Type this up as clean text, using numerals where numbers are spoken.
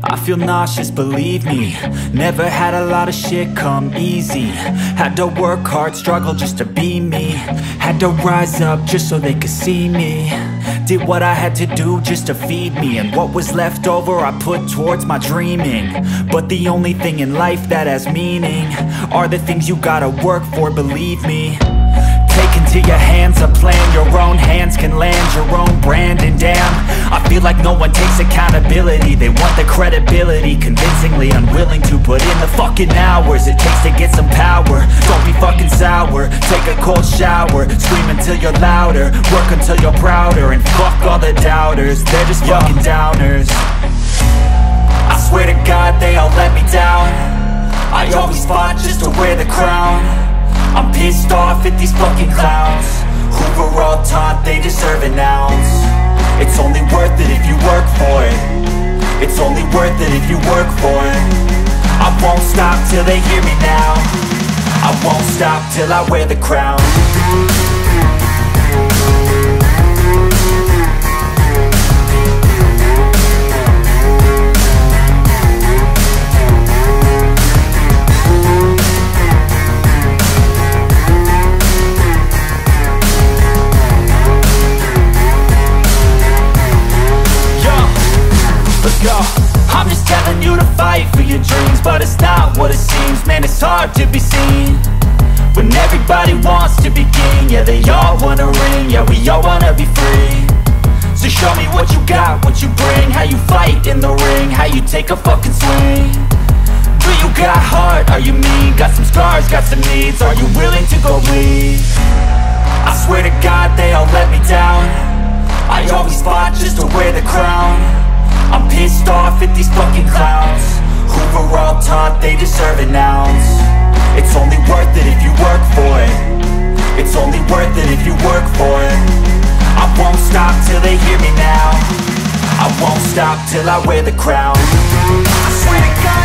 I feel nauseous, believe me. Never had a lot of shit come easy. Had to work hard, struggle just to be me. Had to rise up just so they could see me. Did what I had to do just to feed me. And what was left over I put towards my dreaming. But the only thing in life that has meaning are the things you gotta work for, believe me. Take into your hands a plan. Your own hands can land your own brand. And damn, I feel like no one takes accountability. They want the credibility, convincingly unwilling to put in the fucking hours it takes to get some power. Don't be fucking sour, take a cold shower. Scream until you're louder, work until you're prouder. And fuck all the doubters, they're just fucking downers. I swear to God they all let me down. I always fought just to wear the crown. I'm pissed off at these fucking clowns who were all taught they deserve an ounce. It's only worth it if you work for it. It's only worth it if you work for it. I won't stop till they hear me now. I won't stop till I wear the crown. I'm just telling you to fight for your dreams, but it's not what it seems. Man, it's hard to be seen when everybody wants to be king. Yeah, they all wanna ring, yeah, we all wanna be free. So show me what you got, what you bring, how you fight in the ring, how you take a fucking swing. Do you got heart, are you mean? Got some scars, got some needs, are you willing to go bleed? I swear to God they all let me down. I always fought just to wear the crown. I'm pissed off at these fucking clowns who were all taught they deserve an ounce. It's only worth it if you work for it. It's only worth it if you work for it. I won't stop till they hear me now. I won't stop till I wear the crown. I swear to God